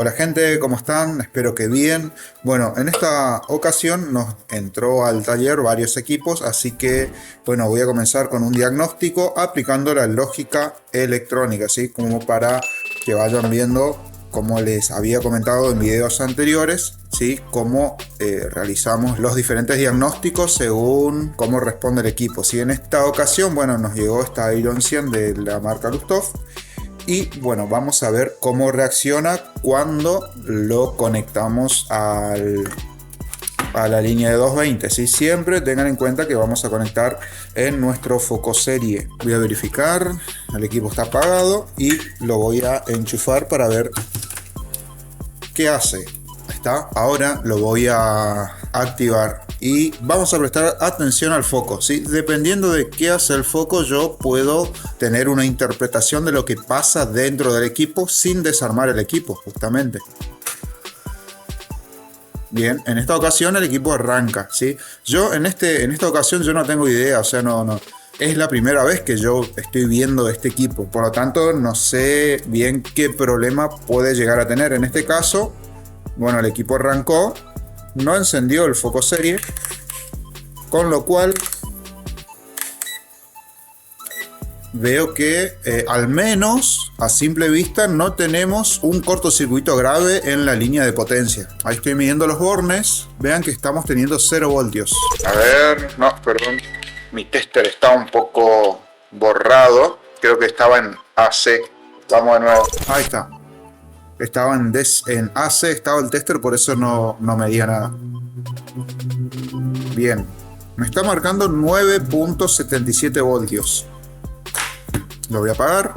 Hola gente, ¿cómo están? Espero que bien. Bueno, en esta ocasión nos entró al taller varios equipos, así que bueno, voy a comenzar con un diagnóstico aplicando la lógica electrónica, ¿sí? Como para que vayan viendo, como les había comentado en videos anteriores, ¿sí? Cómo realizamos los diferentes diagnósticos según cómo responde el equipo, ¿sí? En esta ocasión, bueno, nos llegó esta Iron 100 de la marca Lustov. Y bueno, vamos a ver cómo reacciona cuando lo conectamos a la línea de 220. ¿Sí? Siempre tengan en cuenta que vamos a conectar en nuestro foco serie. Voy a verificar, el equipo está apagado y lo voy a enchufar para ver qué hace. Está. Ahora lo voy a activar y vamos a prestar atención al foco, ¿sí? Dependiendo de qué hace el foco, yo puedo tener una interpretación de lo que pasa dentro del equipo sin desarmar el equipo, justamente. Bien, en esta ocasión el equipo arranca, ¿sí? Yo en esta ocasión yo no tengo idea, o sea, no. Es la primera vez que yo estoy viendo este equipo, por lo tanto no sé bien qué problema puede llegar a tener. En este caso, bueno, el equipo arrancó, no encendió el foco serie, con lo cual veo que al menos a simple vista no tenemos un cortocircuito grave en la línea de potencia. Ahí estoy midiendo los bornes, vean que estamos teniendo 0 voltios. A ver, no, perdón, mi tester está un poco borrado, creo que estaba en AC. Vamos de nuevo. Ahí está. Estaba en AC, estaba el tester, por eso no medía nada. Bien, me está marcando 9.77 voltios. Lo voy a apagar.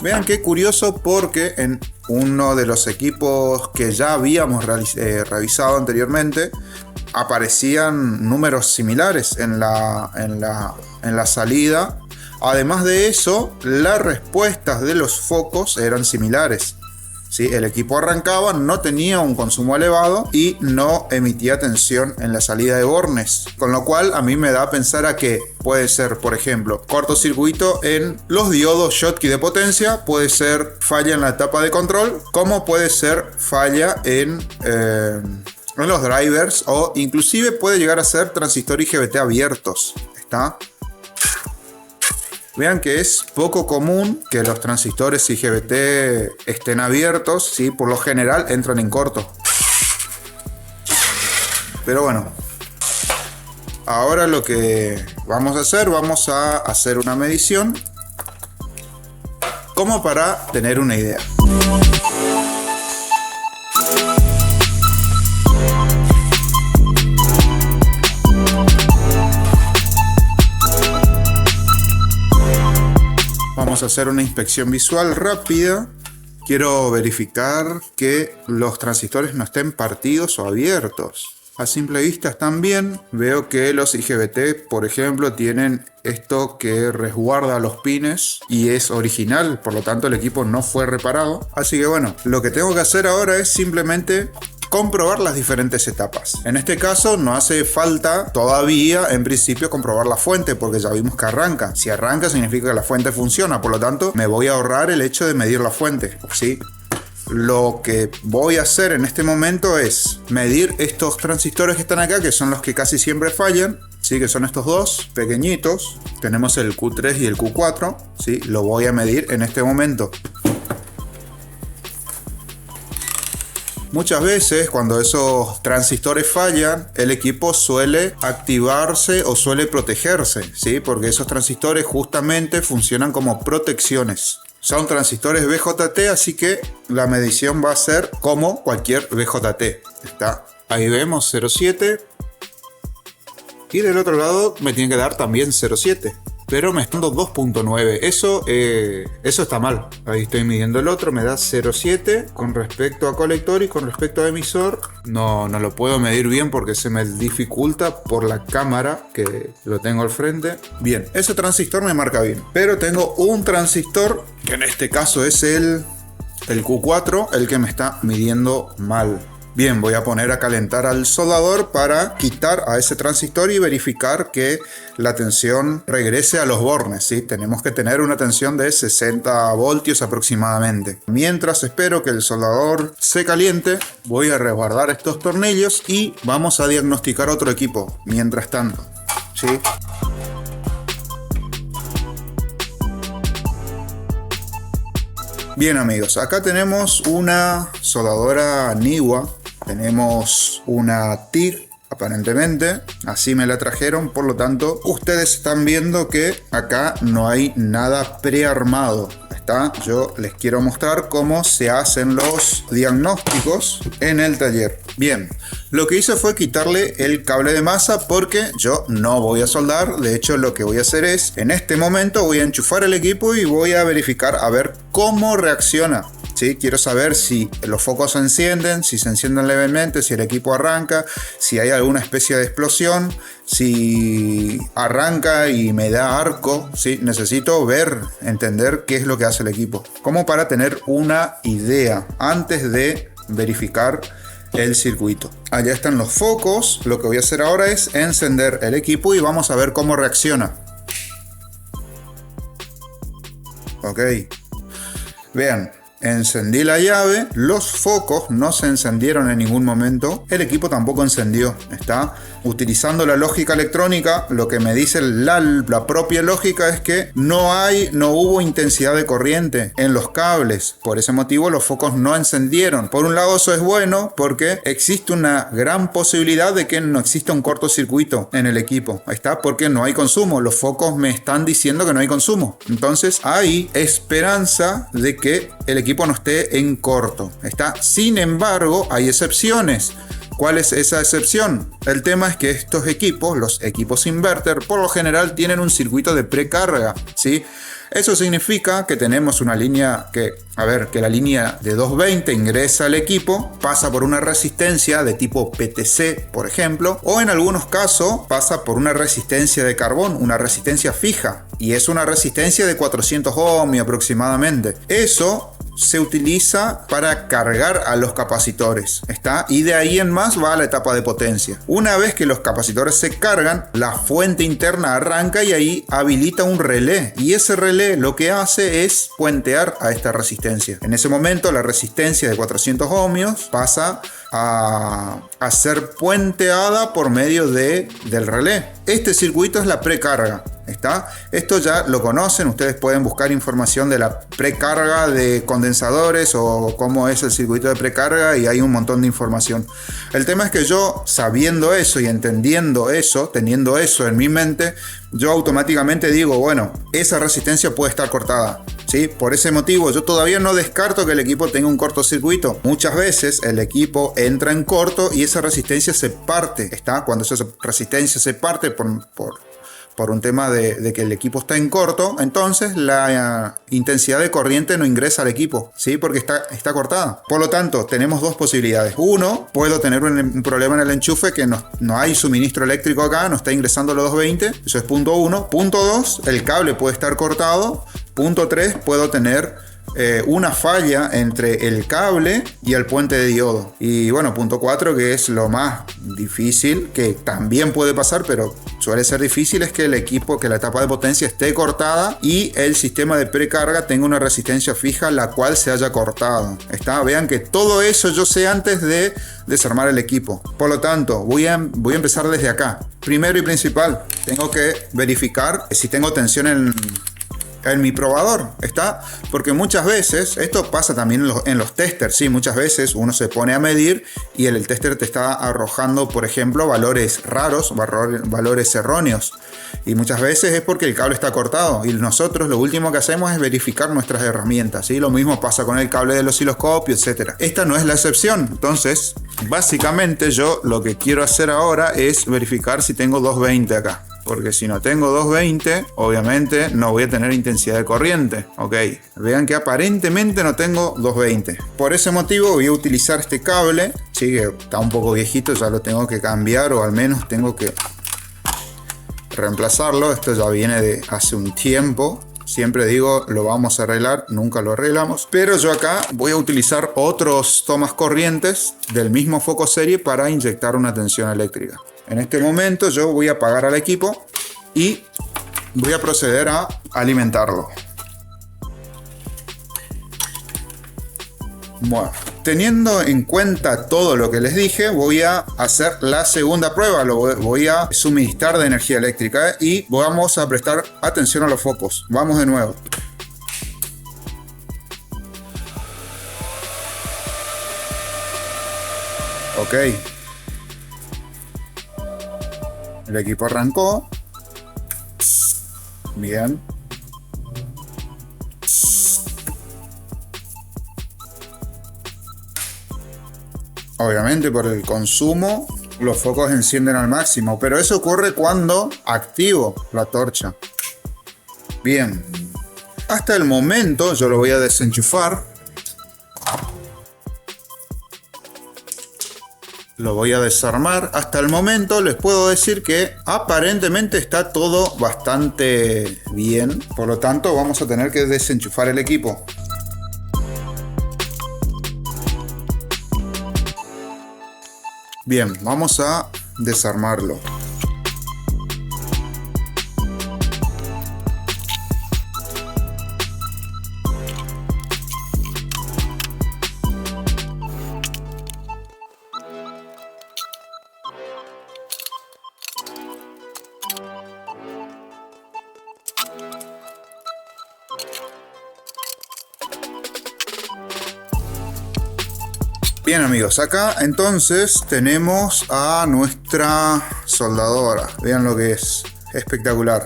Vean qué curioso, porque en uno de los equipos que ya habíamos revisado anteriormente aparecían números similares en la salida. Además de eso, las respuestas de los focos eran similares. ¿Sí? El equipo arrancaba, no tenía un consumo elevado y no emitía tensión en la salida de bornes, con lo cual a mí me da a pensar a que puede ser, por ejemplo, cortocircuito en los diodos Schottky de potencia, puede ser falla en la etapa de control, como puede ser falla en los drivers, o inclusive puede llegar a ser transistor IGBT abiertos. ¿Está? Vean que es poco común que los transistores IGBT estén abiertos, ¿sí? Por lo general entran en corto. Pero bueno, ahora lo que vamos a hacer una medición como para tener una idea. Vamos a hacer una inspección visual rápida. Quiero verificar que los transistores no estén partidos o abiertos. A simple vista están bien. Veo que los IGBT, por ejemplo, tienen esto que resguarda los pines y es original, por lo tanto el equipo no fue reparado. Así que bueno, lo que tengo que hacer ahora es simplemente comprobar las diferentes etapas. En este caso no hace falta todavía en principio comprobar la fuente, porque ya vimos que arranca. Si arranca significa que la fuente funciona, por lo tanto me voy a ahorrar el hecho de medir la fuente, ¿sí? Lo que voy a hacer en este momento es medir estos transistores que están acá, que son los que casi siempre fallan, ¿sí? Que son estos dos pequeñitos. Tenemos el Q3 y el Q4, ¿sí? Lo voy a medir en este momento. Muchas veces cuando esos transistores fallan, el equipo suele activarse o suele protegerse, ¿sí? Porque esos transistores justamente funcionan como protecciones. Son transistores BJT, así que la medición va a ser como cualquier BJT. Está. Ahí vemos 0,7. Y del otro lado me tiene que dar también 0,7. Pero me está dando 2.9. Eso está mal. Ahí estoy midiendo el otro. Me da 0.7 con respecto a colector, y con respecto a emisor no lo puedo medir bien porque se me dificulta por la cámara que lo tengo al frente. Bien, ese transistor me marca bien. Pero tengo un transistor que en este caso es el Q4, el que me está midiendo mal. Bien, voy a poner a calentar al soldador para quitar a ese transistor y verificar que la tensión regrese a los bornes, ¿sí? Tenemos que tener una tensión de 60 voltios aproximadamente. Mientras espero que el soldador se caliente, voy a resguardar estos tornillos y vamos a diagnosticar otro equipo mientras tanto, ¿sí? Bien amigos, acá tenemos una soldadora Niwa, tenemos una TIG aparentemente, así me la trajeron, por lo tanto ustedes están viendo que acá no hay nada prearmado. Yo les quiero mostrar cómo se hacen los diagnósticos en el taller. Bien, lo que hice fue quitarle el cable de masa porque yo no voy a soldar. De hecho, lo que voy a hacer es, en este momento voy a enchufar el equipo y voy a verificar a ver cómo reacciona. ¿Sí? Quiero saber si los focos se encienden, si se encienden levemente, si el equipo arranca, si hay alguna especie de explosión, si arranca y me da arco, ¿sí? Necesito ver, entender qué es lo que hace el equipo, como para tener una idea antes de verificar el circuito. Allá están los focos. Lo que voy a hacer ahora es encender el equipo y vamos a ver cómo reacciona. Ok, vean. Encendí la llave, los focos no se encendieron en ningún momento, el equipo tampoco encendió. Está utilizando la lógica electrónica, lo que me dice la propia lógica es que no hubo intensidad de corriente en los cables, por ese motivo los focos no encendieron. Por un lado eso es bueno porque existe una gran posibilidad de que no exista un cortocircuito en el equipo, está, porque no hay consumo, los focos me están diciendo que no hay consumo, entonces hay esperanza de que el equipo no esté en corto, está. Sin embargo, hay excepciones. ¿Cuál es esa excepción? El tema es que estos equipos, los equipos inverter, por lo general tienen un circuito de precarga, ¿sí? Eso significa que tenemos una línea que la línea de 220 ingresa al equipo, pasa por una resistencia de tipo PTC, por ejemplo, o en algunos casos pasa por una resistencia de carbón, una resistencia fija, y es una resistencia de 400 ohms aproximadamente. Eso se utiliza para cargar a los capacitores, ¿está? Y de ahí en más va a la etapa de potencia. Una vez que los capacitores se cargan, la fuente interna arranca y ahí habilita un relé, y ese relé lo que hace es puentear a esta resistencia. En ese momento la resistencia de 400 ohmios pasa a ser puenteada por medio del relé. Este circuito es la precarga. ¿Está? Esto ya lo conocen, ustedes pueden buscar información de la precarga de condensadores o cómo es el circuito de precarga y hay un montón de información. El tema es que yo, sabiendo eso y entendiendo eso, teniendo eso en mi mente, yo automáticamente digo, bueno, esa resistencia puede estar cortada, ¿sí? Por ese motivo yo todavía no descarto que el equipo tenga un cortocircuito. Muchas veces el equipo entra en corto y esa resistencia se parte, ¿está? Cuando esa resistencia se parte por un tema de que el equipo está en corto, entonces la intensidad de corriente no ingresa al equipo, ¿sí? Porque está cortada. Por lo tanto, tenemos dos posibilidades. Uno, puedo tener un problema en el enchufe que no hay suministro eléctrico acá, no está ingresando los 220, eso es punto 1. Punto 2, el cable puede estar cortado. Punto 3, puedo tener una falla entre el cable y el puente de diodo. Y bueno, punto 4, que es lo más difícil, que también puede pasar, pero suele ser difícil, es que el equipo, que la etapa de potencia esté cortada y el sistema de precarga tenga una resistencia fija, la cual se haya cortado. Vean que todo eso yo sé antes de desarmar el equipo. Por lo tanto, voy a empezar desde acá. Primero y principal, tengo que verificar si tengo tensión en mi probador, ¿está? Porque muchas veces, esto pasa también en los testers, ¿sí? Muchas veces uno se pone a medir y el tester te está arrojando, por ejemplo, valores raros, valores erróneos. Y muchas veces es porque el cable está cortado. Y nosotros lo último que hacemos es verificar nuestras herramientas, ¿sí? Lo mismo pasa con el cable del osciloscopio, etc. Esta no es la excepción. Entonces, básicamente yo lo que quiero hacer ahora es verificar si tengo 220 acá. Porque si no tengo 220, obviamente no voy a tener intensidad de corriente. Ok, vean que aparentemente no tengo 220. Por ese motivo voy a utilizar este cable. Sí, que está un poco viejito, ya lo tengo que cambiar o al menos tengo que reemplazarlo. Esto ya viene de hace un tiempo. Siempre digo, lo vamos a arreglar, nunca lo arreglamos. Pero yo acá voy a utilizar otros tomas corrientes del mismo foco serie para inyectar una tensión eléctrica. En este momento yo voy a apagar al equipo y voy a proceder a alimentarlo. Bueno, teniendo en cuenta todo lo que les dije, voy a hacer la segunda prueba. Lo voy a suministrar de energía eléctrica y vamos a prestar atención a los focos. Vamos de nuevo. Ok. El equipo arrancó. Bien. Obviamente por el consumo los focos encienden al máximo, pero eso ocurre cuando activo la torcha. Bien, hasta el momento yo lo voy a desenchufar. Lo voy a desarmar. Hasta el momento les puedo decir que aparentemente está todo bastante bien. Por lo tanto vamos a tener que desenchufar el equipo. Bien, vamos a desarmarlo. Bien amigos, acá entonces tenemos a nuestra soldadora. Vean lo que es, espectacular.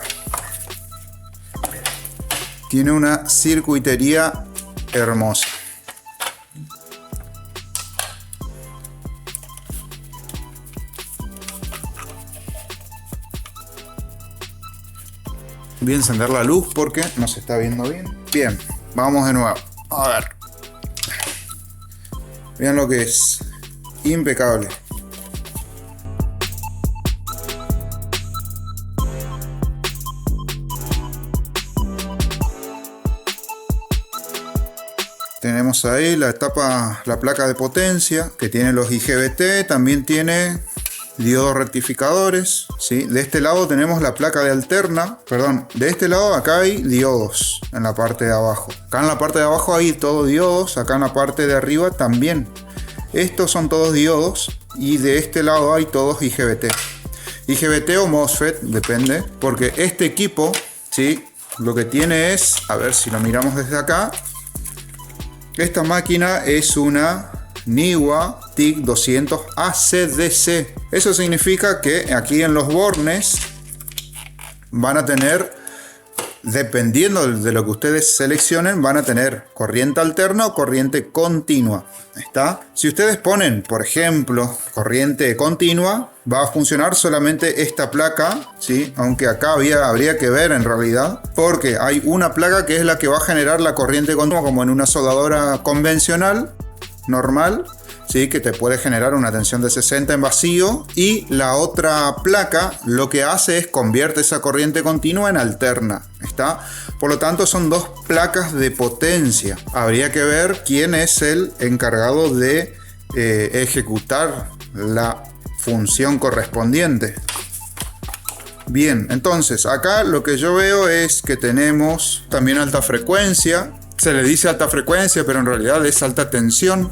Tiene una circuitería hermosa. Voy a encender la luz porque no se está viendo bien. Bien, vamos de nuevo. A ver. Vean lo que es. Impecable. Tenemos ahí la placa de potencia que tiene los IGBT, también tiene diodos rectificadores, ¿sí? De este lado tenemos la placa de alterna, perdón, de este lado acá hay diodos en la parte de abajo. Acá en la parte de abajo hay todos diodos, acá en la parte de arriba también. Estos son todos diodos y de este lado hay todos IGBT. IGBT o MOSFET, depende, porque este equipo, ¿sí? Lo que tiene es, a ver si lo miramos desde acá, esta máquina es una Neewa TIC 200 ACDC. Eso significa que aquí en los bornes van a tener, dependiendo de lo que ustedes seleccionen, van a tener corriente alterna o corriente continua. ¿Está? Si ustedes ponen, por ejemplo, corriente continua, va a funcionar solamente esta placa, ¿sí? Aunque acá habría que ver en realidad, porque hay una placa que es la que va a generar la corriente continua, como en una soldadora convencional, normal, ¿sí? Que te puede generar una tensión de 60 en vacío, y la otra placa lo que hace es convierte esa corriente continua en alterna. ¿Está? Por lo tanto son dos placas de potencia. Habría que ver quién es el encargado de ejecutar la función correspondiente. Bien, entonces acá lo que yo veo es que tenemos también alta frecuencia. Se le dice alta frecuencia, pero en realidad es alta tensión.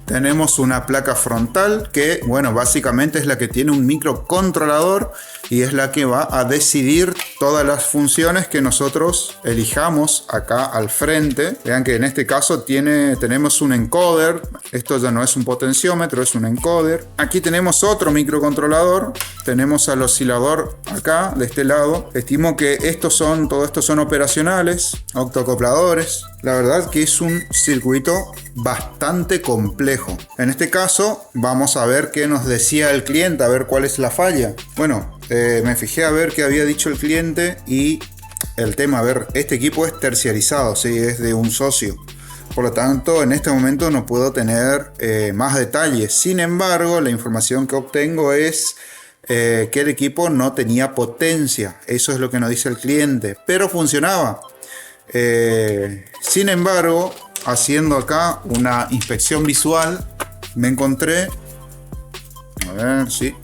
Tenemos una placa frontal que, bueno, básicamente es la que tiene un microcontrolador y es la que va a decidir todas las funciones que nosotros elijamos acá al frente. Vean que en este caso tenemos un encoder. Esto ya no es un potenciómetro, es un encoder. Aquí tenemos otro microcontrolador. Tenemos al oscilador acá, de este lado. Estimo que todo estos son operacionales, octocopladores. La verdad que es un circuito bastante complejo. En este caso vamos a ver qué nos decía el cliente, a ver cuál es la falla. Bueno, me fijé a ver qué había dicho el cliente y el tema, a ver, este equipo es terciarizado, ¿sí? Es de un socio. Por lo tanto, en este momento no puedo tener más detalles. Sin embargo, la información que obtengo es que el equipo no tenía potencia. Eso es lo que nos dice el cliente, pero funcionaba. Sin embargo, haciendo acá una inspección visual, me encontré, a ver, sí,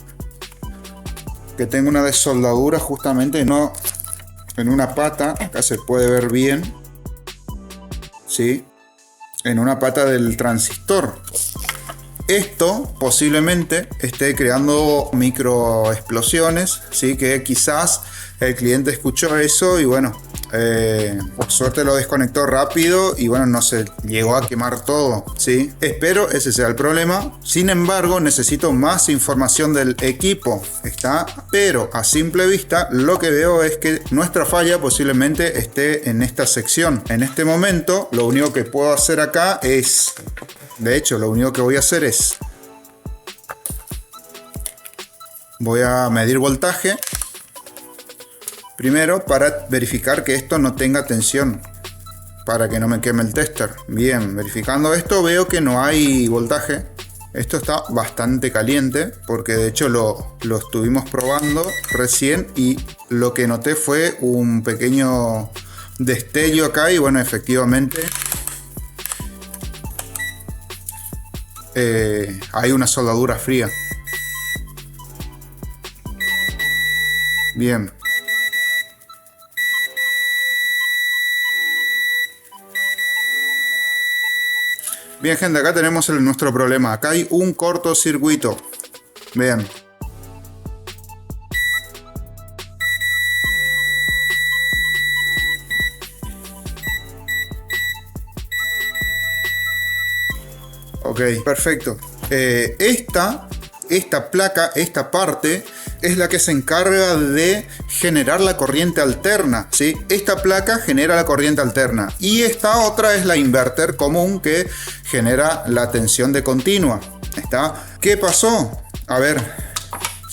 que tengo una desoldadura justamente no en una pata. Acá se puede ver bien, ¿sí? En una pata del transistor. Esto posiblemente esté creando micro explosiones, ¿sí? Que quizás el cliente escuchó eso y bueno, por suerte lo desconectó rápido y bueno, no se llegó a quemar todo, ¿sí? Espero ese sea el problema. Sin embargo, necesito más información del equipo, ¿está? Pero a simple vista lo que veo es que nuestra falla posiblemente esté en esta sección. En este momento lo único que puedo hacer acá es, de hecho lo único que voy a hacer es, voy a medir voltaje primero para verificar que esto no tenga tensión, para que no me queme el tester. Bien, verificando esto veo que no hay voltaje. Esto está bastante caliente porque de hecho lo estuvimos probando recién y lo que noté fue un pequeño destello acá y bueno, efectivamente hay una soldadura fría. Bien. Bien, gente, acá tenemos nuestro problema. Acá hay un cortocircuito. Vean. Ok, perfecto. Esta placa, esta parte, es la que se encarga de generar la corriente alterna, ¿sí? Esta placa genera la corriente alterna y esta otra es la inverter común que genera la tensión de continua. ¿Está? ¿Qué pasó? A ver.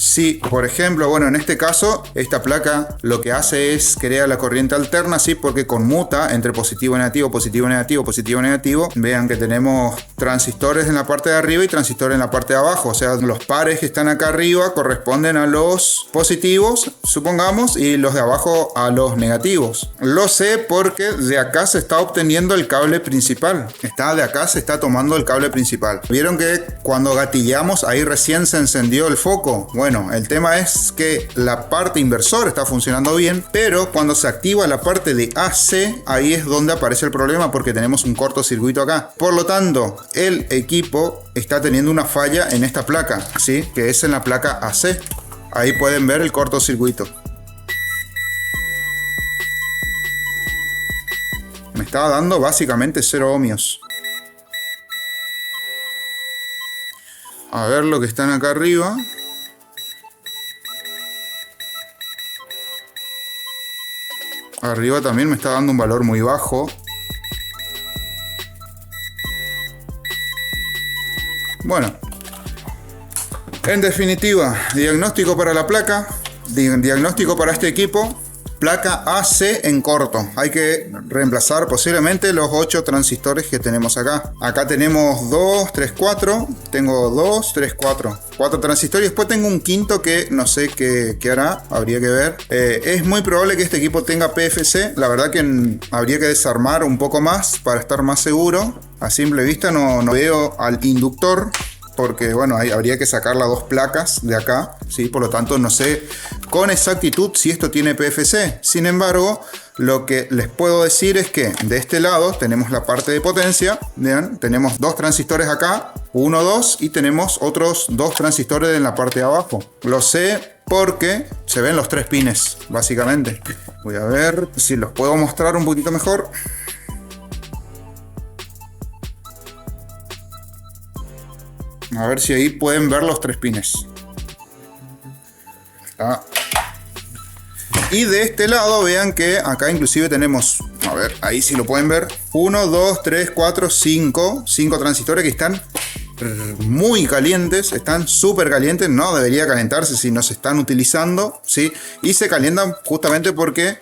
Si, por ejemplo, bueno, en este caso, esta placa lo que hace es crear la corriente alterna, ¿sí? Porque conmuta entre positivo y negativo, positivo, negativo, positivo, negativo. Vean que tenemos transistores en la parte de arriba y transistores en la parte de abajo. O sea, los pares que están acá arriba corresponden a los positivos, supongamos, y los de abajo a los negativos. Lo sé porque de acá se está obteniendo el cable principal. De acá se está tomando el cable principal. ¿Vieron que cuando gatillamos ahí recién se encendió el foco? Bueno, el tema es que la parte inversora está funcionando bien, pero cuando se activa la parte de AC, ahí es donde aparece el problema porque tenemos un cortocircuito acá. Por lo tanto, el equipo está teniendo una falla en esta placa, ¿sí? Que es en la placa AC. Ahí pueden ver el cortocircuito. Me estaba dando básicamente 0 ohmios. A ver lo que están acá arriba. Arriba también me está dando un valor muy bajo. Bueno, en definitiva, diagnóstico para la placa, diagnóstico para este equipo. Placa AC en corto. Hay que reemplazar posiblemente los 8 transistores que tenemos acá. Acá tenemos 2, 3, 4. Tengo 2, 3, 4. 4 transistores. Y después tengo un quinto que no sé qué hará. Habría que ver. Es muy probable que este equipo tenga PFC. La verdad que habría que desarmar un poco más para estar más seguro. A simple vista no veo al inductor. Porque bueno, habría que sacar las 2 placas de acá, ¿sí? Por lo tanto no sé con exactitud si esto tiene PFC. Sin embargo, lo que les puedo decir es que de este lado tenemos la parte de potencia. Vean, tenemos 2 transistores acá, 1, 2, y tenemos otros 2 transistores en la parte de abajo. Lo sé porque se ven los 3 pines, básicamente. Voy a ver si los puedo mostrar un poquito mejor. A ver si ahí pueden ver los 3 pines. Y de este lado vean que acá inclusive tenemos, a ver, ahí sí lo pueden ver, 1, 2, 3, 4, 5 transistores que están muy calientes, están súper calientes. No debería calentarse si no se están utilizando, ¿sí? Y se calientan justamente porque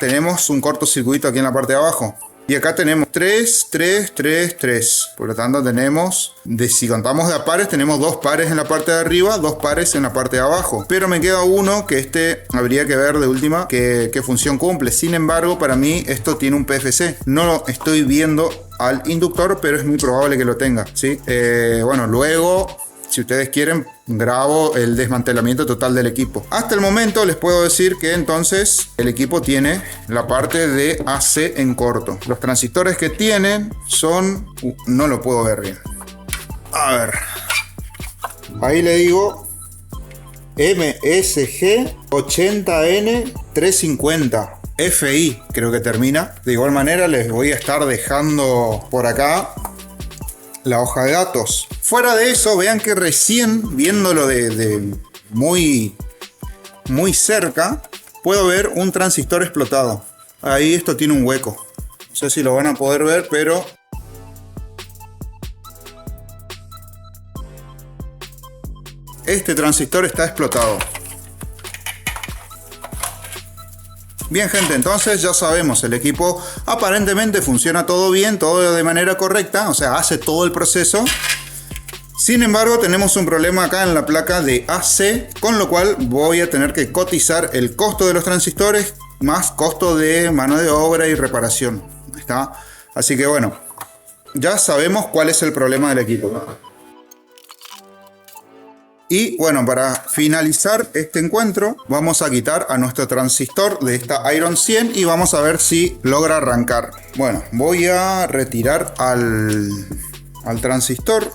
tenemos un cortocircuito aquí en la parte de abajo. Y acá tenemos 3, 3, 3, 3. Por lo tanto tenemos, si contamos de a pares, tenemos 2 pares en la parte de arriba, 2 pares en la parte de abajo. Pero me queda uno que habría que ver de última qué función cumple. Sin embargo, para mí esto tiene un PFC. No lo estoy viendo al inductor, pero es muy probable que lo tenga, ¿sí? Bueno, luego, si ustedes quieren, grabo el desmantelamiento total del equipo. Hasta el momento les puedo decir que entonces el equipo tiene la parte de AC en corto. Los transistores que tienen son... no lo puedo ver bien. A ver. Ahí le digo MSG 80N350. FI creo que termina. De igual manera les voy a estar dejando por acá la hoja de datos. Fuera de eso, vean que recién viéndolo de muy cerca, puedo ver un transistor explotado. Ahí esto tiene un hueco. No sé si lo van a poder ver, pero este transistor está explotado. Bien, gente, entonces ya sabemos, el equipo aparentemente funciona todo bien, todo de manera correcta, o sea, hace todo el proceso. Sin embargo, tenemos un problema acá en la placa de AC, con lo cual voy a tener que cotizar el costo de los transistores más costo de mano de obra y reparación. ¿Está? Así que bueno, ya sabemos cuál es el problema del equipo. Y bueno, para finalizar este encuentro, vamos a quitar a nuestro transistor de esta Iron 100 y vamos a ver si logra arrancar. Bueno, voy a retirar al transistor.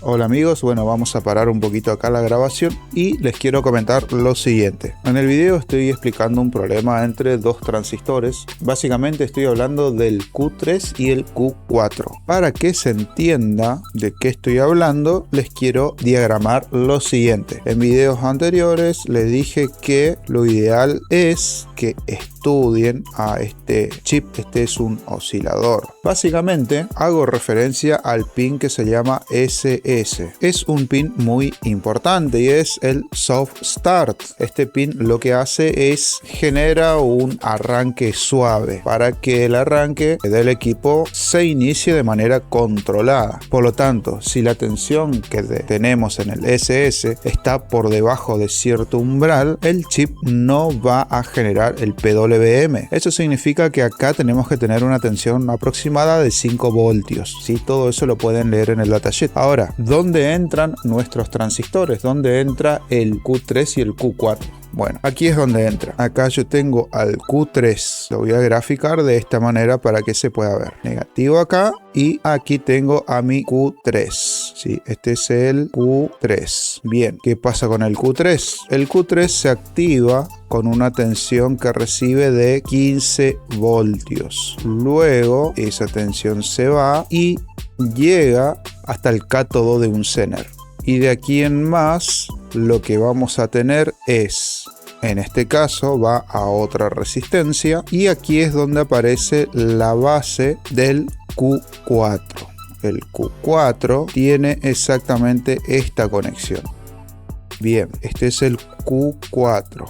Hola amigos, bueno, vamos a parar un poquito acá la grabación y les quiero comentar lo siguiente. En el video estoy explicando un problema entre dos transistores. Básicamente estoy hablando del Q3 y el Q4. Para que se entienda de qué estoy hablando, les quiero diagramar lo siguiente. En videos anteriores les dije que lo ideal es que estudien a este chip. Este es un oscilador. Básicamente hago referencia al pin que se llama SS. Es un pin muy importante y es el soft start. Este pin lo que hace es genera un arranque suave para que el arranque del equipo se inicie de manera controlada. Por lo tanto, si la tensión que tenemos en el SS está por debajo de cierto umbral, el chip no va a generar el PWM. Eso significa que acá tenemos que tener una tensión aproximada de 5 voltios. ¿Sí? Todo eso lo pueden leer en el datasheet. Ahora, ¿dónde entran nuestros transistores? ¿Dónde entra el Q3 y el Q4? Bueno, aquí es donde entra. Acá yo tengo al Q3. Lo voy a graficar de esta manera para que se pueda ver. Negativo acá y aquí tengo a mi Q3. Sí, este es el Q3. Bien, ¿qué pasa con el Q3? El Q3 se activa con una tensión que recibe de 15 voltios. Luego esa tensión se va y llega hasta el cátodo de un Zener. Y de aquí en más lo que vamos a tener es, en este caso va a otra resistencia y aquí es donde aparece la base del Q4. El Q4 tiene exactamente esta conexión. Bien, este es el Q4.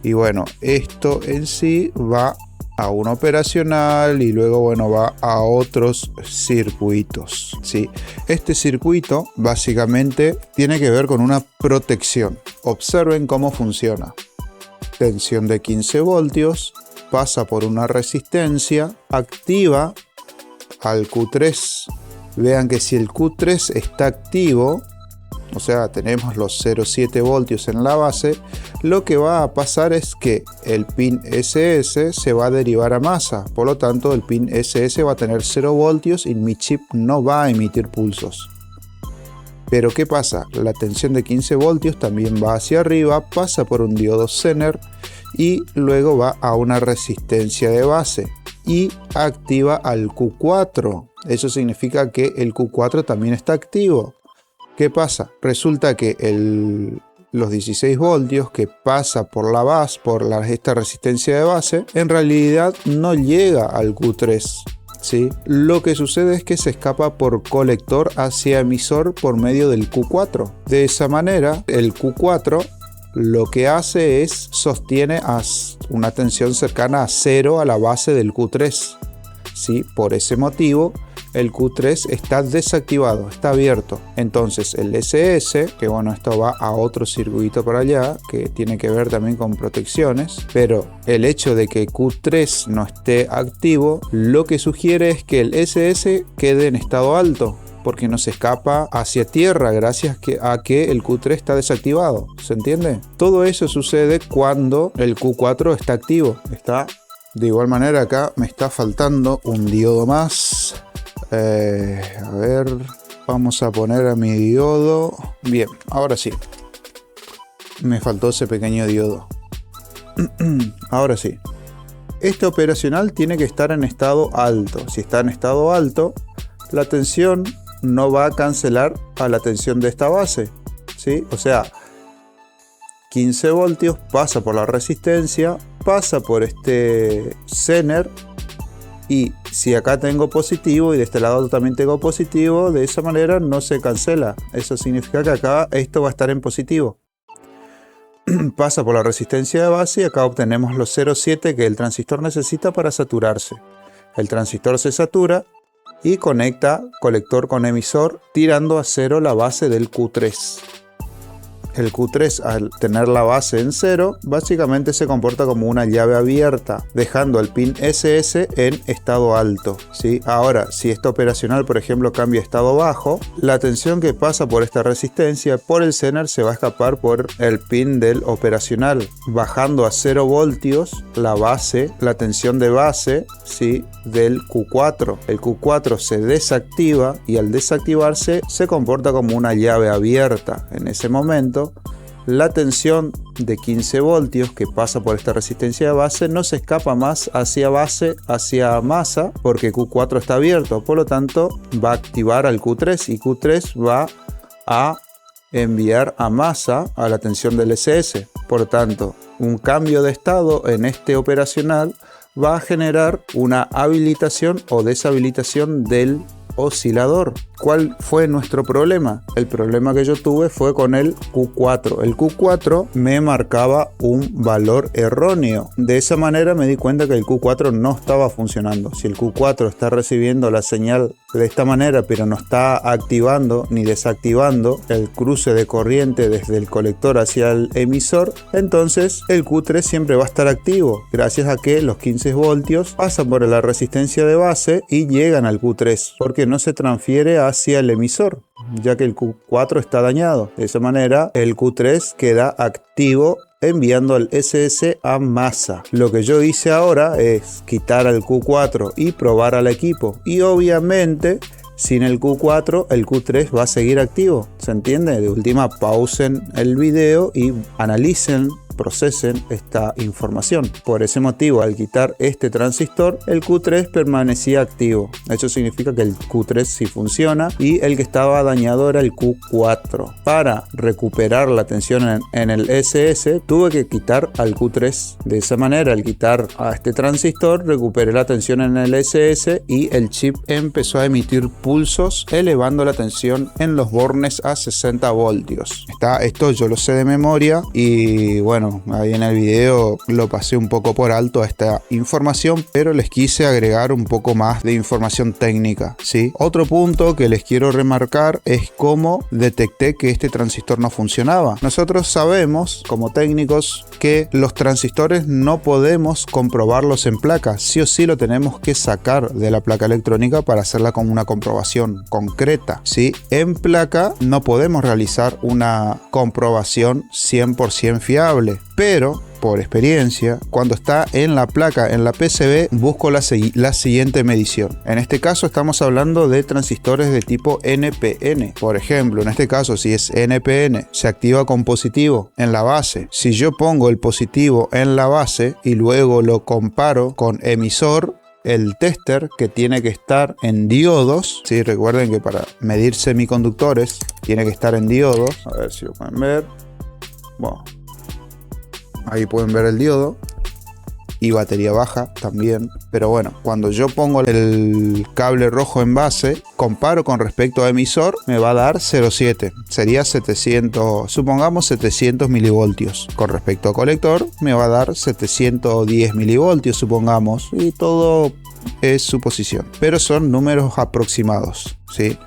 Y bueno, esto en sí va a un operacional y luego bueno va a otros circuitos. ¿Sí? Este circuito básicamente tiene que ver con una protección. Observen cómo funciona. Tensión de 15 voltios, pasa por una resistencia, activa al Q3. Vean que si el Q3 está activo, o sea, tenemos los 0,7 voltios en la base, lo que va a pasar es que el pin SS se va a derivar a masa. Por lo tanto, el pin SS va a tener 0 voltios y mi chip no va a emitir pulsos. Pero ¿qué pasa? La tensión de 15 voltios también va hacia arriba, pasa por un diodo Zener y luego va a una resistencia de base y activa al Q4. Eso significa que el Q4 también está activo. ¿Qué pasa? Resulta que los 16 voltios que pasa por la base, esta resistencia de base, en realidad no llega al Q3, ¿sí? Lo que sucede es que se escapa por colector hacia emisor por medio del Q4. De esa manera, el Q4 lo que hace es sostiene a una tensión cercana a 0 a la base del Q3. ¿Sí? Por ese motivo, el Q3 está desactivado, está abierto. Entonces el SS, que bueno, esto va a otro circuito por allá, que tiene que ver también con protecciones, pero el hecho de que Q3 no esté activo, lo que sugiere es que el SS quede en estado alto, porque no se escapa hacia tierra gracias a que el Q3 está desactivado. ¿Se entiende? Todo eso sucede cuando el Q4 está activo. De igual manera, acá me está faltando un diodo más. A ver, vamos a poner a mi diodo. Bien, ahora sí. Me faltó ese pequeño diodo. Ahora sí. Este operacional tiene que estar en estado alto. Si está en estado alto, la tensión no va a cancelar a la tensión de esta base, ¿sí? O sea, 15 voltios pasa por la resistencia, pasa por este Zener, y si acá tengo positivo y de este lado también tengo positivo, de esa manera no se cancela. Eso significa que acá esto va a estar en positivo. Pasa por la resistencia de base y acá obtenemos los 0,7 que el transistor necesita para saturarse. El transistor se satura y conecta colector con emisor tirando a 0 la base del Q3. El Q3, al tener la base en 0, básicamente se comporta como una llave abierta, dejando el pin SS en estado alto, ¿sí? Ahora, si este operacional, por ejemplo, cambia a estado bajo, la tensión que pasa por esta resistencia por el Zener se va a escapar por el pin del operacional, bajando a 0 voltios la base, la tensión de base, ¿sí?, del Q4. El Q4 se desactiva y al desactivarse se comporta como una llave abierta. En ese momento, la tensión de 15 voltios que pasa por esta resistencia de base no se escapa más hacia base, hacia masa, porque Q4 está abierto. Por lo tanto, va a activar al Q3 y Q3 va a enviar a masa a la tensión del SS. Por tanto, un cambio de estado en este operacional va a generar una habilitación o deshabilitación del oscilador. ¿Cuál fue nuestro problema? El problema que yo tuve fue con el Q4. El Q4 me marcaba un valor erróneo. De esa manera me di cuenta que el Q4 no estaba funcionando. Si el Q4 está recibiendo la señal de esta manera, pero no está activando ni desactivando el cruce de corriente desde el colector hacia el emisor, entonces el Q3 siempre va a estar activo, gracias a que los 15 voltios pasan por la resistencia de base y llegan al Q3, porque no se transfiere hacia el emisor, ya que el Q4 está dañado. De esa manera el Q3 queda activo enviando al SS a masa. Lo que yo hice ahora es quitar al Q4 y probar al equipo, y obviamente sin el Q4 el Q3 va a seguir activo. ¿Se entiende? De última, pausen el video y analicen, procesen esta información. Por ese motivo, al quitar este transistor, el Q3 permanecía activo. Eso significa que el Q3 sí funciona y el que estaba dañado era el Q4. Para recuperar la tensión en el SS, tuve que quitar al Q3. De esa manera, al quitar a este transistor, recuperé la tensión en el SS y el chip empezó a emitir pulsos, elevando la tensión en los bornes a 60 voltios. Esto yo lo sé de memoria y bueno, ahí en el video lo pasé un poco por alto a esta información, pero les quise agregar un poco más de información técnica, ¿sí? Otro punto que les quiero remarcar es cómo detecté que este transistor no funcionaba. Nosotros sabemos como técnicos que los transistores no podemos comprobarlos en placa, sí o sí lo tenemos que sacar de la placa electrónica para hacerla con una comprobación concreta, ¿sí? En placa no podemos realizar una comprobación 100% fiable, pero por experiencia, cuando está en la placa, en la PCB, busco la siguiente medición. En este caso estamos hablando de transistores de tipo NPN. Por ejemplo, en este caso, si es NPN, se activa con positivo en la base. Si yo pongo el positivo en la base y luego lo comparo con emisor, el tester, que tiene que estar en diodos, ¿sí? Recuerden que para medir semiconductores tiene que estar en diodos. A ver si lo pueden ver. Bueno, ahí pueden ver el diodo. y batería baja también. Pero bueno, cuando yo pongo el cable rojo en base, comparo con respecto a emisor, me va a dar 0,7. Sería 700, supongamos 700 milivoltios. Con respecto a colector, me va a dar 710 milivoltios, supongamos. Y todo es suposición. Pero son números aproximados, ¿sí?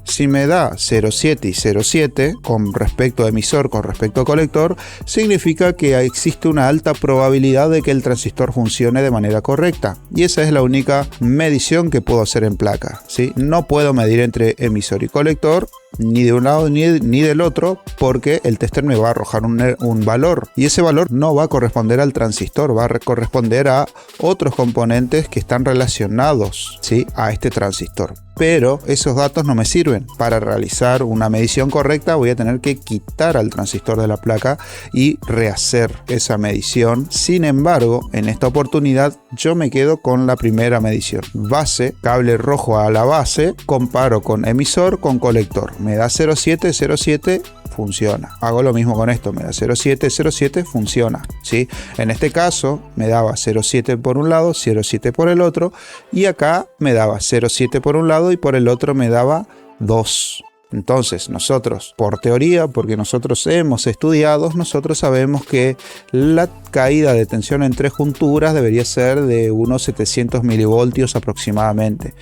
Si me da 0,7 y 0,7 con respecto a emisor, con respecto a colector, significa que existe una alta probabilidad de que el transistor funcione de manera correcta. Y esa es la única medición que puedo hacer en placa, ¿sí? No puedo medir entre emisor y colector, ni de un lado ni del otro, porque el tester me va a arrojar un valor. Y ese valor no va a corresponder al transistor, va a corresponder a otros componentes que están relacionados, ¿sí?, a este transistor. Pero esos datos no me sirven. Para realizar una medición correcta voy a tener que quitar al transistor de la placa y rehacer esa medición. Sin embargo, en esta oportunidad yo me quedo con la primera medición. Base, cable rojo a la base, comparo con emisor con colector. Me da 0,7, 0,7. Funciona. Hago lo mismo con esto, me da 0,7, 0,7, funciona, ¿sí? En este caso me daba 0,7 por un lado, 0,7 por el otro, y acá me daba 0,7 por un lado y por el otro me daba 2. Entonces nosotros, por teoría, porque nosotros hemos estudiado, nosotros sabemos que la caída de tensión en 3 junturas debería ser de unos 700 milivoltios aproximadamente.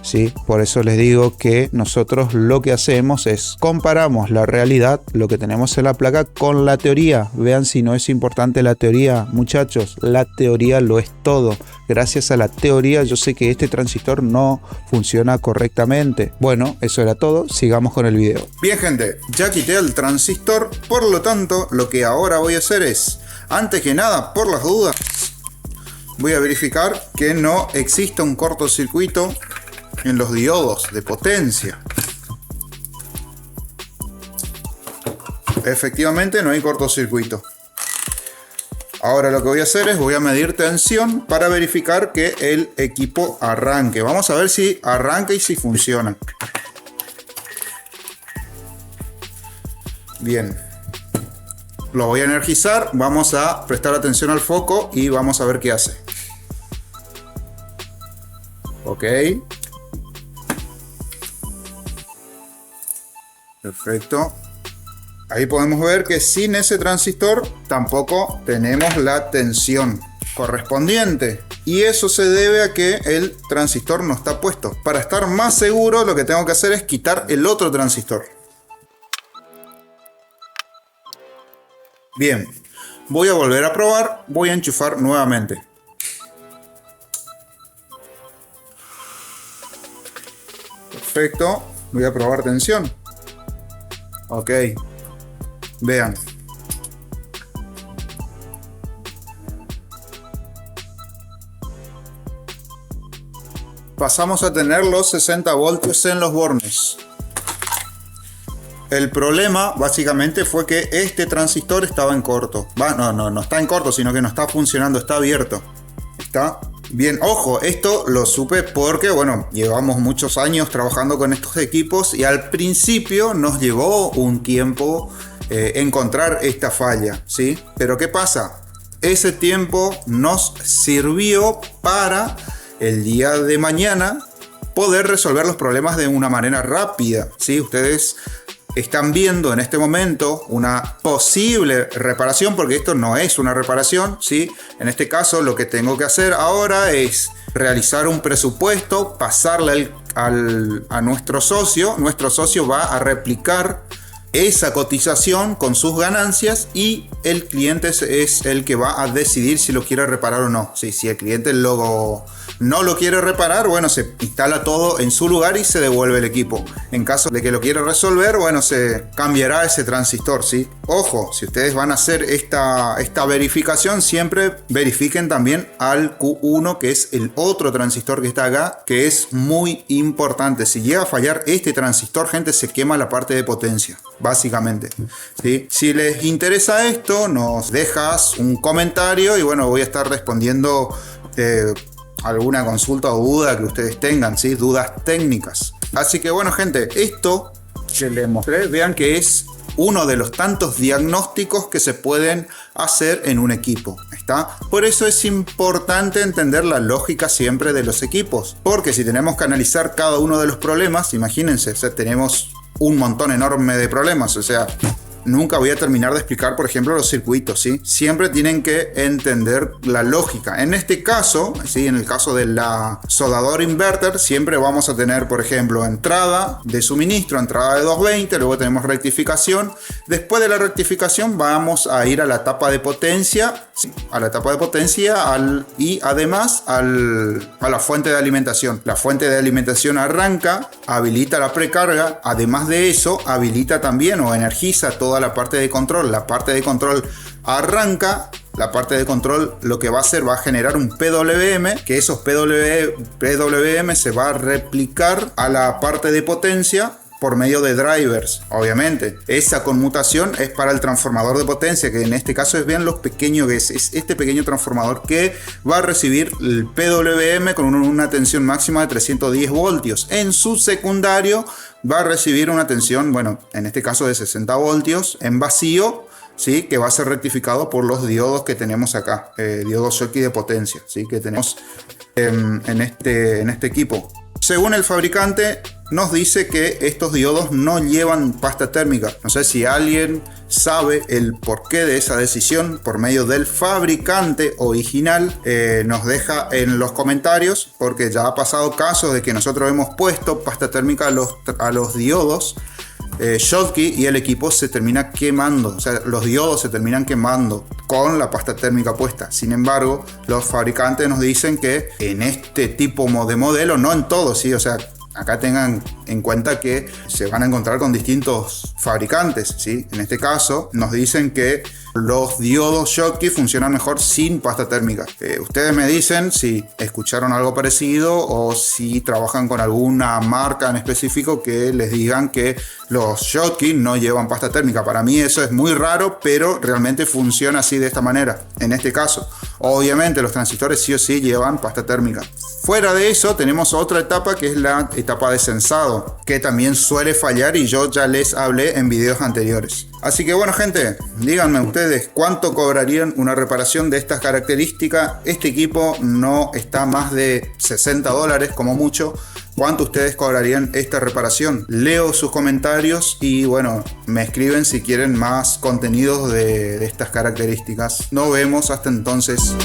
¿Sí? Por eso les digo que nosotros lo que hacemos es comparamos la realidad, lo que tenemos en la placa, con la teoría. Vean si no es importante la teoría, muchachos. La teoría lo es todo. Gracias a la teoría yo sé que este transistor no funciona correctamente. Bueno, eso era todo. Sigamos con el video. Bien, gente, ya quité el transistor. Por lo tanto, lo que ahora voy a hacer es, antes que nada, por las dudas, voy a verificar que no exista un cortocircuito en los diodos de potencia. Efectivamente no hay cortocircuito. Ahora lo que voy a hacer es voy a medir tensión para verificar que el equipo arranque. Vamos a ver si arranca y si funciona. Bien, lo voy a energizar. Vamos a prestar atención al foco y vamos a ver qué hace. Ok. Perfecto. Ahí podemos ver que sin ese transistor tampoco tenemos la tensión correspondiente. Y eso se debe a que el transistor no está puesto. Para estar más seguro, lo que tengo que hacer es quitar el otro transistor. Bien. Voy a volver a probar. Voy a enchufar nuevamente. Perfecto. Voy a probar tensión. Ok, vean. Pasamos a tener los 60 voltios en los bornes. El problema básicamente fue que este transistor estaba en corto. No está en corto, sino que no está funcionando, está abierto. Está bien, ojo, esto lo supe porque, bueno, llevamos muchos años trabajando con estos equipos y al principio nos llevó un tiempo encontrar esta falla, ¿sí? Pero ¿qué pasa? Ese tiempo nos sirvió para el día de mañana poder resolver los problemas de una manera rápida, ¿sí? Ustedes están viendo en este momento una posible reparación, porque esto no es una reparación, ¿sí? En este caso lo que tengo que hacer ahora es realizar un presupuesto, pasarle a nuestro socio. Nuestro socio va a replicar esa cotización con sus ganancias y el cliente es el que va a decidir si lo quiere reparar o no. Sí, si el cliente no lo quiere reparar, bueno, se instala todo en su lugar y se devuelve el equipo. En caso de que lo quiera resolver, bueno, se cambiará ese transistor, ¿sí? Ojo, si ustedes van a hacer esta verificación, siempre verifiquen también al Q1, que es el otro transistor que está acá, que es muy importante. Si llega a fallar este transistor, gente, se quema la parte de potencia, básicamente, ¿sí? Si les interesa esto, nos dejas un comentario y bueno, voy a estar respondiendo alguna consulta o duda que ustedes tengan, ¿sí? Dudas técnicas. Así que bueno, gente, esto que les mostré, vean que es uno de los tantos diagnósticos que se pueden hacer en un equipo. ¿Está? Por eso es importante entender la lógica siempre de los equipos, porque si tenemos que analizar cada uno de los problemas, imagínense, o sea, tenemos un montón enorme de problemas, o sea, nunca voy a terminar de explicar, por ejemplo, los circuitos, ¿sí? Siempre tienen que entender la lógica. En este caso, ¿sí? En el caso de la soldadora inverter, siempre vamos a tener, por ejemplo, entrada de suministro, entrada de 220, luego tenemos rectificación. Después de la rectificación vamos a ir a la etapa de potencia, ¿sí? A la etapa de potencia y además a la fuente de alimentación. La fuente de alimentación arranca, habilita la precarga, además de eso, habilita también o energiza toda la parte de control. La parte de control arranca. La parte de control lo que va a hacer, va a generar un PWM, que esos PWM se va a replicar a la parte de potencia por medio de drivers. Obviamente esa conmutación es para el transformador de potencia, que en este caso es, vean lo pequeño que es este pequeño transformador que va a recibir el PWM con una tensión máxima de 310 voltios. En su secundario va a recibir una tensión, bueno, en este caso de 60 voltios en vacío, ¿sí? Que va a ser rectificado por los diodos que tenemos acá, diodos Schottky de potencia, ¿sí? Que tenemos en este equipo. Según el fabricante, nos dice que estos diodos no llevan pasta térmica. No sé si alguien sabe el porqué de esa decisión por medio del fabricante original. Nos deja en los comentarios, porque ya ha pasado casos de que nosotros hemos puesto pasta térmica a los diodos Schottky y el equipo se termina quemando, o sea, los diodos se terminan quemando con la pasta térmica puesta. Sin embargo, los fabricantes nos dicen que en este tipo de modelo, no en todos, ¿sí? O sea, acá tengan en cuenta que se van a encontrar con distintos fabricantes, ¿sí? En este caso nos dicen que los diodos Schottky funcionan mejor sin pasta térmica. Ustedes me dicen si escucharon algo parecido o si trabajan con alguna marca en específico que les digan que los Schottky no llevan pasta térmica. Para mí eso es muy raro, pero realmente funciona así de esta manera. En este caso, obviamente los transistores sí o sí llevan pasta térmica. Fuera de eso tenemos otra etapa, que es la etapa de sensado, que también suele fallar y yo ya les hablé en videos anteriores. Así que bueno, gente, díganme ustedes cuánto cobrarían una reparación de estas características. Este equipo no está más de $60 como mucho. ¿Cuánto ustedes cobrarían esta reparación? Leo sus comentarios y bueno, me escriben si quieren más contenidos de estas características. Nos vemos hasta entonces.